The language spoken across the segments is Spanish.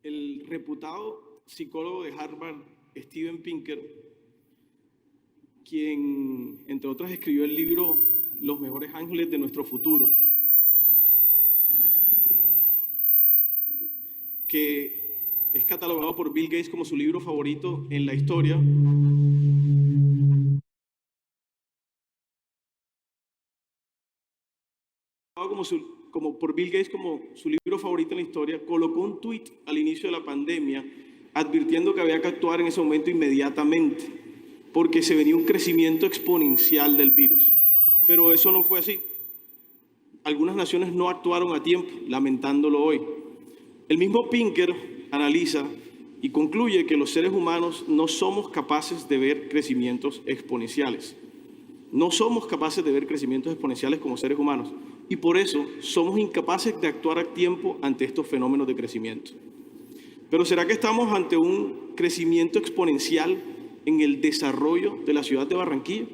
El reputado psicólogo de Harvard, Steven Pinker, quien, entre otras, escribió el libro Los mejores ángeles de nuestro futuro, que es catalogado por Bill Gates como su libro favorito en la historia. Como por Bill Gates como su libro favorito en la historia, colocó un tuit al inicio de la pandemia advirtiendo que había que actuar en ese momento inmediatamente porque se venía un crecimiento exponencial del virus. Pero eso no fue así. Algunas naciones no actuaron a tiempo, lamentándolo hoy. El mismo Pinker analiza y concluye que los seres humanos no somos capaces de ver crecimientos exponenciales. No somos capaces de ver crecimientos exponenciales como seres humanos y por eso somos incapaces de actuar a tiempo ante estos fenómenos de crecimiento. Pero ¿será que estamos ante un crecimiento exponencial en el desarrollo de la ciudad de Barranquilla?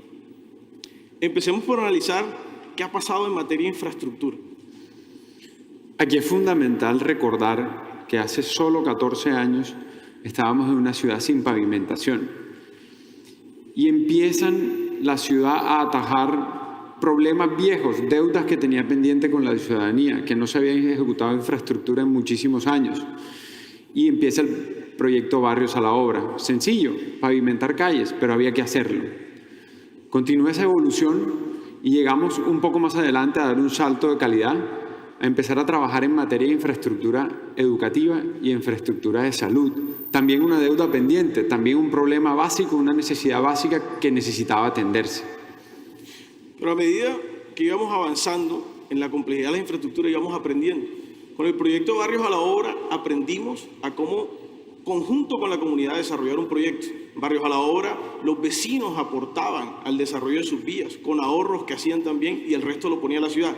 Empecemos por analizar qué ha pasado en materia de infraestructura. Aquí es fundamental recordar que hace solo 14 años estábamos en una ciudad sin pavimentación y empiezan la ciudad a atajar problemas viejos, deudas que tenía pendiente con la ciudadanía, que no se habían ejecutado infraestructura en muchísimos años. Y empieza el proyecto Barrios a la Obra. Sencillo, pavimentar calles, pero había que hacerlo. Continúa esa evolución y llegamos un poco más adelante a dar un salto de calidad, a empezar a trabajar en materia de infraestructura educativa y infraestructura de salud. También una deuda pendiente, también un problema básico, una necesidad básica que necesitaba atenderse. Pero a medida que íbamos avanzando en la complejidad de la infraestructura, íbamos aprendiendo. Con el proyecto Barrios a la Obra aprendimos a cómo, conjunto con la comunidad, desarrollar un proyecto. Barrios a la Obra, los vecinos aportaban al desarrollo de sus vías, con ahorros que hacían también y el resto lo ponía la ciudad.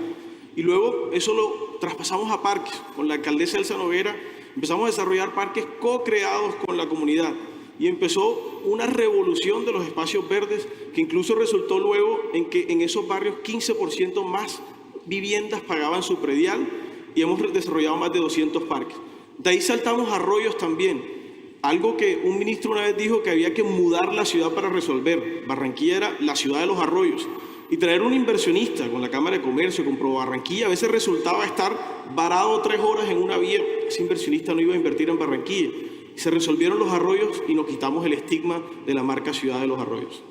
Y luego eso lo traspasamos a parques. Con la alcaldesa Elsa Noguera empezamos a desarrollar parques co-creados con la comunidad. Y empezó una revolución de los espacios verdes que incluso resultó luego en que en esos barrios 15% más viviendas pagaban su predial y hemos desarrollado más de 200 parques. De ahí saltamos a arroyos también, algo que un ministro una vez dijo que había que mudar la ciudad para resolver. Barranquilla era la ciudad de los arroyos. Y traer un inversionista con la Cámara de Comercio, con Pro Barranquilla, a veces resultaba estar varado 3 horas en una vía. Ese inversionista no iba a invertir en Barranquilla. Se resolvieron los arroyos y nos quitamos el estigma de la marca Ciudad de los Arroyos.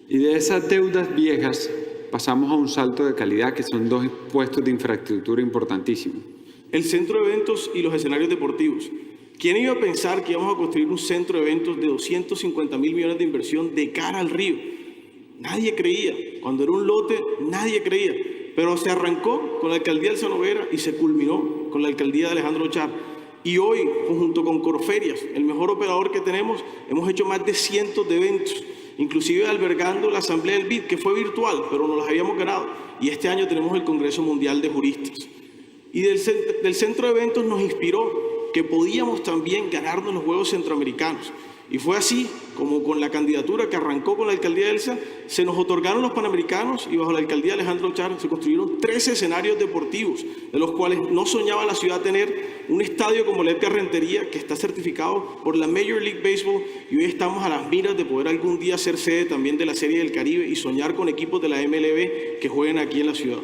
Y de esas deudas viejas pasamos a un salto de calidad que son 2 puestos de infraestructura importantísimos. El centro de eventos y los escenarios deportivos. ¿Quién iba a pensar que íbamos a construir un centro de eventos de 250.000 millones de inversión de cara al río? Nadie creía. Cuando era un lote, nadie creía. Pero se arrancó con la alcaldía de Elsa Noguera y se culminó con la alcaldía de Alejandro Char. Y hoy, junto con Corferias, el mejor operador que tenemos, hemos hecho más de cientos de eventos, inclusive albergando la Asamblea del BID, que fue virtual, pero nos las habíamos ganado. Y este año tenemos el Congreso Mundial de Juristas. Y del centro de eventos nos inspiró que podíamos también ganarnos los Juegos Centroamericanos. Y fue así como con la candidatura que arrancó con la alcaldía de Elsa, se nos otorgaron los Panamericanos y bajo la alcaldía de Alejandro Char se construyeron 13 escenarios deportivos, de los cuales no soñaba la ciudad tener un estadio como el Edgar Rentería, que está certificado por la Major League Baseball, y hoy estamos a las miras de poder algún día ser sede también de la Serie del Caribe y soñar con equipos de la MLB que jueguen aquí en la ciudad.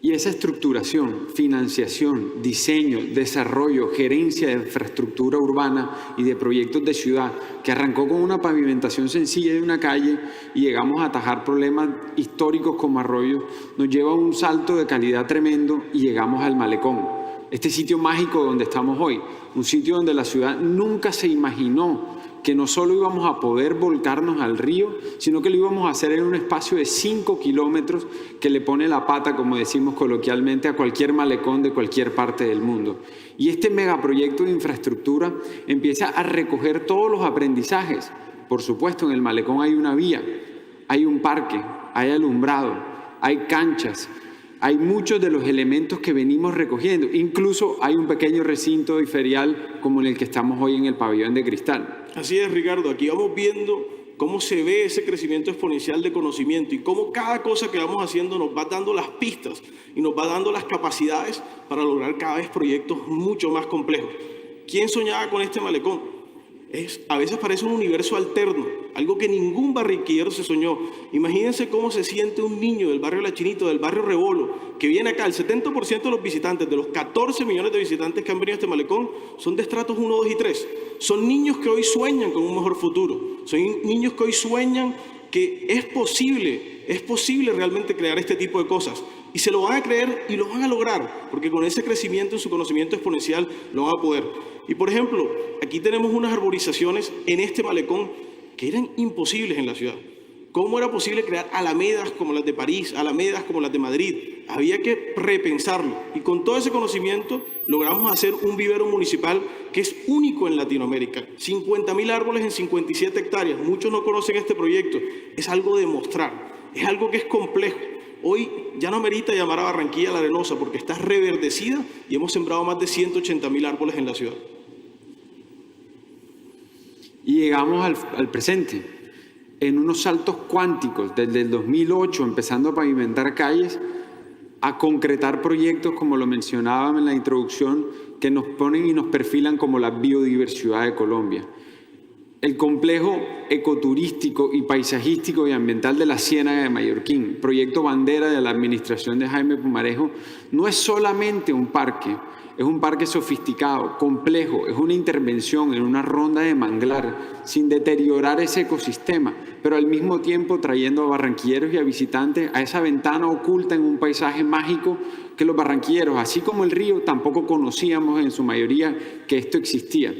Y esa estructuración, financiación, diseño, desarrollo, gerencia de infraestructura urbana y de proyectos de ciudad, que arrancó con una pavimentación sencilla de una calle y llegamos a atajar problemas históricos como arroyos, nos lleva a un salto de calidad tremendo y llegamos al Malecón. Este sitio mágico donde estamos hoy, un sitio donde la ciudad nunca se imaginó que no solo íbamos a poder volcarnos al río, sino que lo íbamos a hacer en un espacio de 5 kilómetros que le pone la pata, como decimos coloquialmente, a cualquier malecón de cualquier parte del mundo. Y este megaproyecto de infraestructura empieza a recoger todos los aprendizajes. Por supuesto, en el malecón hay una vía, hay un parque, hay alumbrado, hay canchas, hay muchos de los elementos que venimos recogiendo. Incluso hay un pequeño recinto y ferial como en el que estamos hoy en el Pabellón de Cristal. Así es, Ricardo. Aquí vamos viendo cómo se ve ese crecimiento exponencial de conocimiento y cómo cada cosa que vamos haciendo nos va dando las pistas y nos va dando las capacidades para lograr cada vez proyectos mucho más complejos. ¿Quién soñaba con este malecón? A veces parece un universo alterno, algo que ningún barranquillero se soñó. Imagínense cómo se siente un niño del barrio La Chinita, del barrio Rebolo, que viene acá. El 70% de los visitantes, de los 14 millones de visitantes que han venido a este malecón, son de estratos 1, 2 y 3. Son niños que hoy sueñan con un mejor futuro. Son niños que hoy sueñan que es posible realmente crear este tipo de cosas. Y se lo van a creer y lo van a lograr, porque con ese crecimiento en su conocimiento exponencial lo van a poder. Y por ejemplo, aquí tenemos unas arborizaciones en este malecón que eran imposibles en la ciudad. ¿Cómo era posible crear alamedas como las de París, alamedas como las de Madrid? Había que repensarlo. Y con todo ese conocimiento logramos hacer un vivero municipal que es único en Latinoamérica. 50.000 árboles en 57 hectáreas. Muchos no conocen este proyecto. Es algo de mostrar. Es algo que es complejo. Hoy ya no merita llamar a Barranquilla La Arenosa porque está reverdecida y hemos sembrado más de 180.000 árboles en la ciudad. Y llegamos al presente, en unos saltos cuánticos, desde el 2008, empezando a pavimentar calles, a concretar proyectos, como lo mencionaba en la introducción, que nos ponen y nos perfilan como la biodiversidad de Colombia. El complejo ecoturístico y paisajístico y ambiental de la Ciénaga de Mallorquín, proyecto bandera de la administración de Jaime Pumarejo, no es solamente un parque, es un parque sofisticado, complejo, es una intervención en una ronda de manglar sin deteriorar ese ecosistema, pero al mismo tiempo trayendo a barranquilleros y a visitantes a esa ventana oculta en un paisaje mágico que los barranquilleros, así como el río, tampoco conocíamos en su mayoría que esto existía.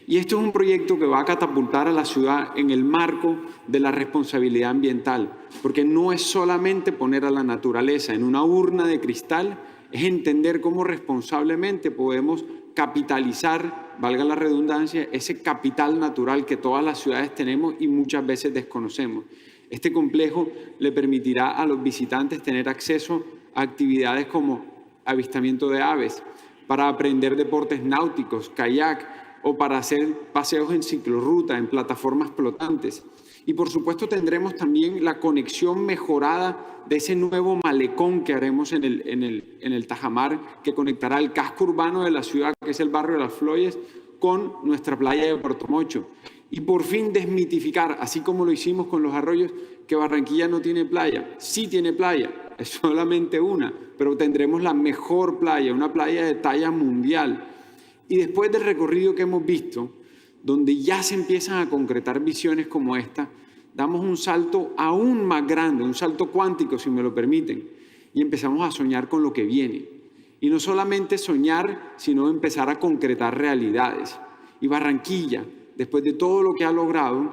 Y esto es un proyecto que va a catapultar a la ciudad en el marco de la responsabilidad ambiental, porque no es solamente poner a la naturaleza en una urna de cristal, es entender cómo responsablemente podemos capitalizar, valga la redundancia, ese capital natural que todas las ciudades tenemos y muchas veces desconocemos. Este complejo le permitirá a los visitantes tener acceso a actividades como avistamiento de aves, para aprender deportes náuticos, kayak, o para hacer paseos en ciclorruta, en plataformas flotantes. Y por supuesto tendremos también la conexión mejorada de ese nuevo malecón que haremos en el Tajamar, que conectará el casco urbano de la ciudad, que es el barrio de Las Flores, con nuestra playa de Puerto Mocho. Y por fin desmitificar, así como lo hicimos con los arroyos, que Barranquilla no tiene playa. Sí tiene playa, es solamente una, pero tendremos la mejor playa, una playa de talla mundial. Y después del recorrido que hemos visto, donde ya se empiezan a concretar visiones como esta, damos un salto aún más grande, un salto cuántico, si me lo permiten, y empezamos a soñar con lo que viene. Y no solamente soñar, sino empezar a concretar realidades. Y Barranquilla, después de todo lo que ha logrado,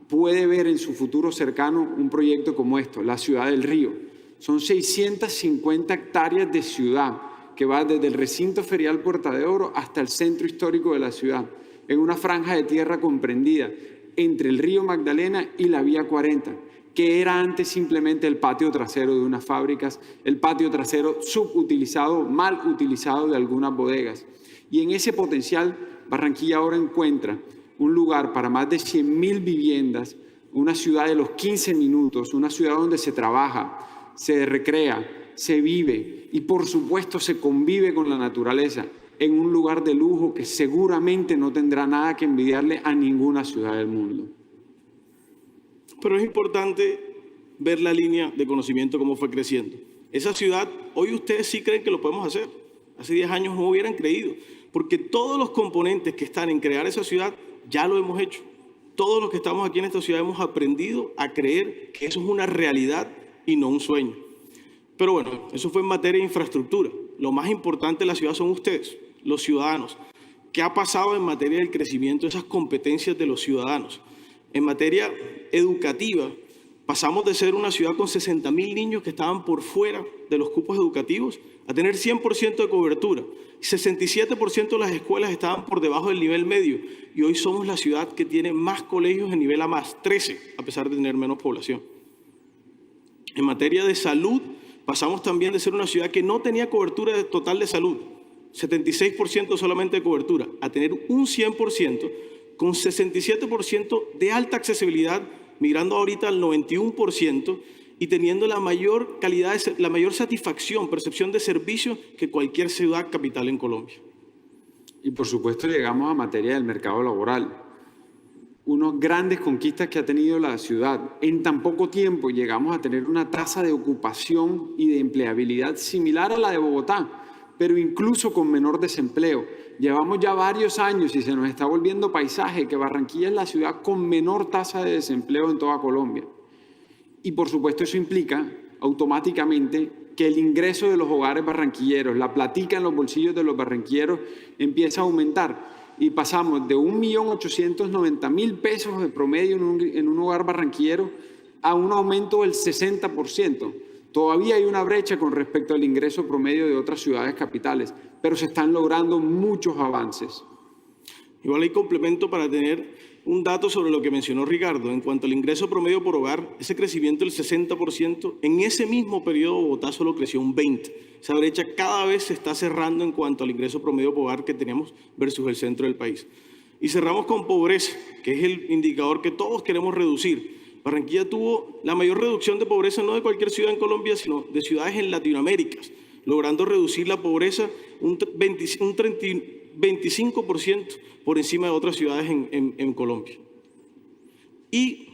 puede ver en su futuro cercano un proyecto como esto, la Ciudad del Río. Son 650 hectáreas de ciudad, que va desde el recinto ferial Puerta de Oro hasta el centro histórico de la ciudad, en una franja de tierra comprendida entre el río Magdalena y la Vía 40, que era antes simplemente el patio trasero de unas fábricas, el patio trasero subutilizado, mal utilizado de algunas bodegas. Y en ese potencial, Barranquilla ahora encuentra un lugar para más de 100.000 viviendas, una ciudad de los 15 minutos, una ciudad donde se trabaja, se recrea, se vive y por supuesto se convive con la naturaleza en un lugar de lujo que seguramente no tendrá nada que envidiarle a ninguna ciudad del mundo. Pero es importante ver la línea de conocimiento cómo fue creciendo. Esa ciudad, hoy ustedes sí creen que lo podemos hacer. Hace 10 años no hubieran creído, porque todos los componentes que están en crear esa ciudad ya lo hemos hecho. Todos los que estamos aquí en esta ciudad hemos aprendido a creer que eso es una realidad y no un sueño. Pero bueno, eso fue en materia de infraestructura. Lo más importante de la ciudad son ustedes, los ciudadanos. ¿Qué ha pasado en materia del crecimiento de esas competencias de los ciudadanos? En materia educativa, pasamos de ser una ciudad con 60.000 niños que estaban por fuera de los cupos educativos a tener 100% de cobertura. 67% de las escuelas estaban por debajo del nivel medio y hoy somos la ciudad que tiene más colegios en nivel A+, 13, a pesar de tener menos población. En materia de salud, pasamos también de ser una ciudad que no tenía cobertura total de salud, 76% solamente de cobertura, a tener un 100% con 67% de alta accesibilidad migrando ahorita al 91% y teniendo la mayor calidad, la mayor satisfacción, percepción de servicio que cualquier ciudad capital en Colombia. Y por supuesto llegamos a materia del mercado laboral. Unas grandes conquistas que ha tenido la ciudad. En tan poco tiempo llegamos a tener una tasa de ocupación y de empleabilidad similar a la de Bogotá, pero incluso con menor desempleo. Llevamos ya varios años y se nos está volviendo paisaje que Barranquilla es la ciudad con menor tasa de desempleo en toda Colombia. Y por supuesto eso implica automáticamente que el ingreso de los hogares barranquilleros, la platica en los bolsillos de los barranquilleros empieza a aumentar. Y pasamos de 1.890.000 pesos de promedio en un hogar barranquillero a un aumento del 60%. Todavía hay una brecha con respecto al ingreso promedio de otras ciudades capitales, pero se están logrando muchos avances. Igual hay complemento para tener un dato sobre lo que mencionó Ricardo. En cuanto al ingreso promedio por hogar, ese crecimiento del 60%, en ese mismo periodo Bogotá solo creció un 20%. Esa brecha cada vez se está cerrando en cuanto al ingreso promedio por hogar que tenemos versus el centro del país. Y cerramos con pobreza, que es el indicador que todos queremos reducir. Barranquilla tuvo la mayor reducción de pobreza no de cualquier ciudad en Colombia, sino de ciudades en Latinoamérica, logrando reducir la pobreza un 25% por encima de otras ciudades en Colombia. ¿Y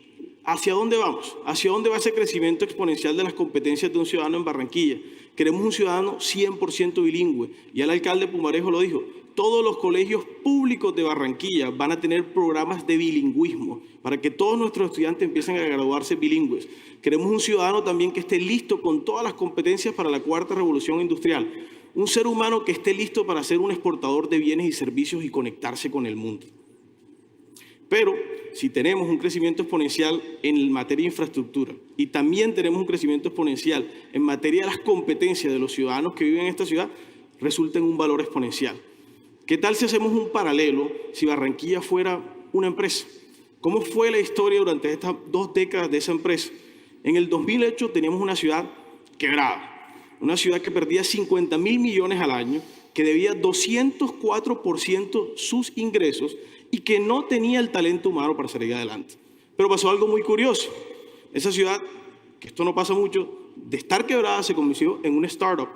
hacia dónde vamos? ¿Hacia dónde va ese crecimiento exponencial de las competencias de un ciudadano en Barranquilla? Queremos un ciudadano 100% bilingüe. Y el alcalde Pumarejo lo dijo, todos los colegios públicos de Barranquilla van a tener programas de bilingüismo para que todos nuestros estudiantes empiecen a graduarse bilingües. Queremos un ciudadano también que esté listo con todas las competencias para la cuarta revolución industrial. Un ser humano que esté listo para ser un exportador de bienes y servicios y conectarse con el mundo. Pero si tenemos un crecimiento exponencial en materia de infraestructura y también tenemos un crecimiento exponencial en materia de las competencias de los ciudadanos que viven en esta ciudad, resulta en un valor exponencial. ¿Qué tal si hacemos un paralelo si Barranquilla fuera una empresa? ¿Cómo fue la historia durante estas 2 décadas de esa empresa? En el 2008 teníamos una ciudad quebrada. Una ciudad que perdía 50.000 millones al año, que debía 204% sus ingresos y que no tenía el talento humano para salir adelante. Pero pasó algo muy curioso. Esa ciudad, que esto no pasa mucho, de estar quebrada se convirtió en una startup.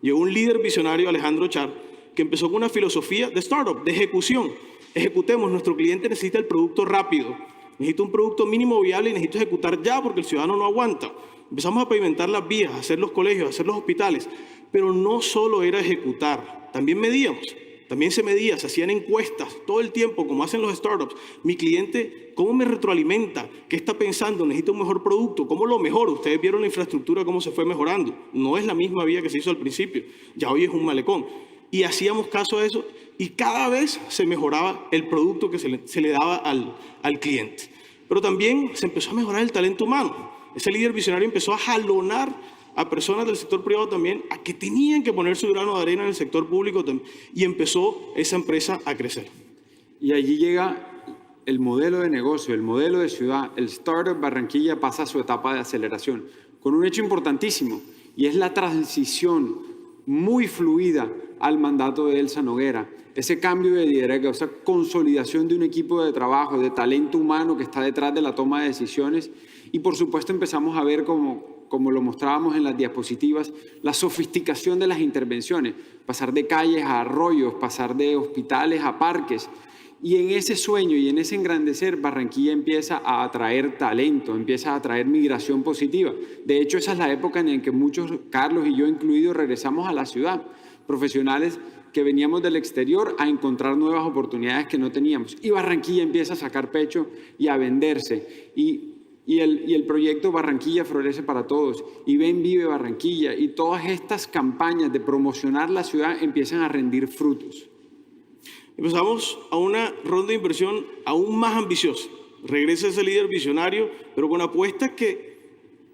Llegó un líder visionario, Alejandro Char, que empezó con una filosofía de startup, de ejecución. Ejecutemos, nuestro cliente necesita el producto rápido. Necesita un producto mínimo viable y necesita ejecutar ya porque el ciudadano no aguanta. Empezamos a pavimentar las vías, a hacer los colegios, a hacer los hospitales, pero no solo era ejecutar, también medíamos, también se medía, se hacían encuestas todo el tiempo, como hacen los startups. Mi cliente, ¿cómo me retroalimenta? ¿Qué está pensando? ¿Necesita un mejor producto? ¿Cómo lo mejoro? Ustedes vieron la infraestructura, cómo se fue mejorando. No es la misma vía que se hizo al principio, ya hoy es un malecón. Y hacíamos caso a eso y cada vez se mejoraba el producto que se le daba al cliente. Pero también se empezó a mejorar el talento humano. Ese líder visionario empezó a jalonar a personas del sector privado también a que tenían que poner su grano de arena en el sector público y empezó esa empresa a crecer. Y allí llega el modelo de negocio, el modelo de ciudad, el Startup Barranquilla pasa a su etapa de aceleración con un hecho importantísimo y es la transición muy fluida al mandato de Elsa Noguera. Ese cambio de liderazgo, esa consolidación de un equipo de trabajo, de talento humano que está detrás de la toma de decisiones. Y por supuesto empezamos a ver, como lo mostrábamos en las diapositivas, la sofisticación de las intervenciones. Pasar de calles a arroyos, pasar de hospitales a parques. Y en ese sueño y en ese engrandecer, Barranquilla empieza a atraer talento, empieza a atraer migración positiva. De hecho, esa es la época en la que muchos, Carlos y yo incluidos, regresamos a la ciudad. Profesionales que veníamos del exterior a encontrar nuevas oportunidades que no teníamos. Y Barranquilla empieza a sacar pecho y a venderse. Y el proyecto Barranquilla Florece para Todos, y Ven Vive Barranquilla, y todas estas campañas de promocionar la ciudad empiezan a rendir frutos. Empezamos a una ronda de inversión aún más ambiciosa. Regresa ese líder visionario, pero con apuestas que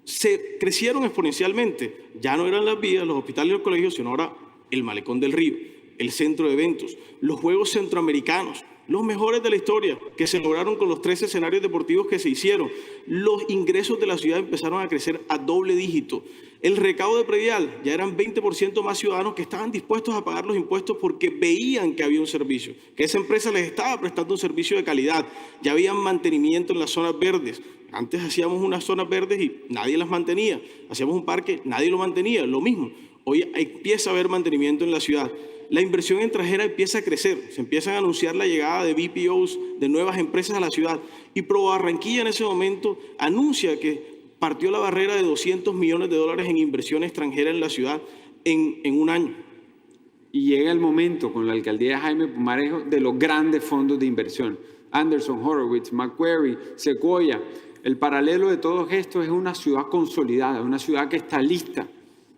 se crecieron exponencialmente. Ya no eran las vías, los hospitales y los colegios, sino ahora el Malecón del Río, el centro de eventos, los Juegos Centroamericanos, los mejores de la historia que se lograron con los 3 escenarios deportivos que se hicieron. Los ingresos de la ciudad empezaron a crecer a doble dígito. El recaudo de predial, ya eran 20% más ciudadanos que estaban dispuestos a pagar los impuestos porque veían que había un servicio, que esa empresa les estaba prestando un servicio de calidad. Ya había mantenimiento en las zonas verdes. Antes hacíamos unas zonas verdes y nadie las mantenía. Hacíamos un parque, nadie lo mantenía, lo mismo. Hoy empieza a haber mantenimiento en la ciudad. La inversión extranjera empieza a crecer. Se empiezan a anunciar la llegada de BPOs, de nuevas empresas a la ciudad. Y Pro Barranquilla en ese momento anuncia que partió la barrera de $200 millones en inversión extranjera en la ciudad en un año. Y llega el momento con la alcaldía de Jaime Pumarejo de los grandes fondos de inversión. Anderson, Horowitz, Macquarie, Sequoia. El paralelo de todos estos es una ciudad consolidada, una ciudad que está lista,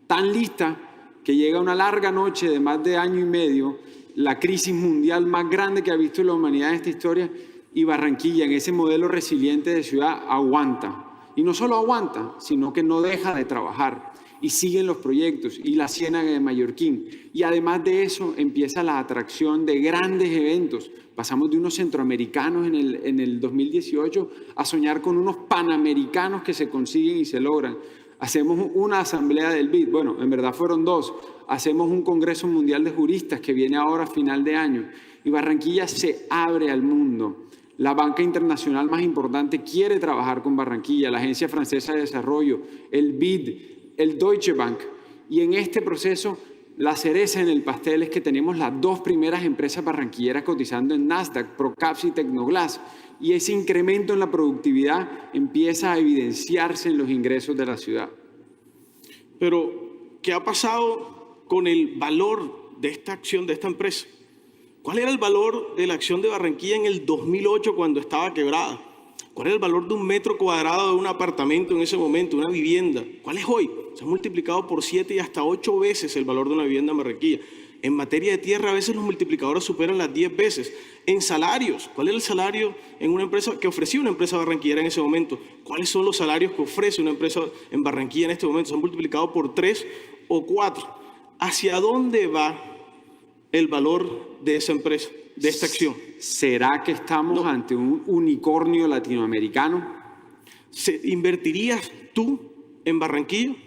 tan lista que llega una larga noche de más de año y medio, la crisis mundial más grande que ha visto la humanidad en esta historia, y Barranquilla, en ese modelo resiliente de ciudad, aguanta. Y no solo aguanta, sino que no deja de trabajar. Y siguen los proyectos, y la Ciénaga de Mallorquín. Y además de eso, empieza la atracción de grandes eventos. Pasamos de unos centroamericanos en el 2018 a soñar con unos panamericanos que se consiguen y se logran. Hacemos una asamblea del BID, bueno, en verdad fueron dos. Hacemos un Congreso Mundial de Juristas que viene ahora a final de año. Y Barranquilla se abre al mundo. La banca internacional más importante quiere trabajar con Barranquilla, la Agencia Francesa de Desarrollo, el BID, el Deutsche Bank. Y en este proceso, la cereza en el pastel es que tenemos las dos primeras empresas barranquilleras cotizando en Nasdaq, Procaps y Tecnoglass. Y ese incremento en la productividad empieza a evidenciarse en los ingresos de la ciudad. Pero, ¿qué ha pasado con el valor de esta acción, de esta empresa? ¿Cuál era el valor de la acción de Barranquilla en el 2008 cuando estaba quebrada? ¿Cuál era el valor de un metro cuadrado de un apartamento en ese momento, una vivienda? ¿Cuál es hoy? Se ha multiplicado por 7 y hasta 8 veces el valor de una vivienda en Barranquilla. En materia de tierra, a veces los multiplicadores superan las 10 veces. En salarios, ¿cuál es el salario en una empresa que ofrecía una empresa barranquillera en ese momento? ¿Cuáles son los salarios que ofrece una empresa en Barranquilla en este momento? Se han multiplicado por 3 o 4. ¿Hacia dónde va el valor de esa empresa, de esta acción? ¿Será que estamos ante un unicornio latinoamericano? ¿Invertirías tú en Barranquilla?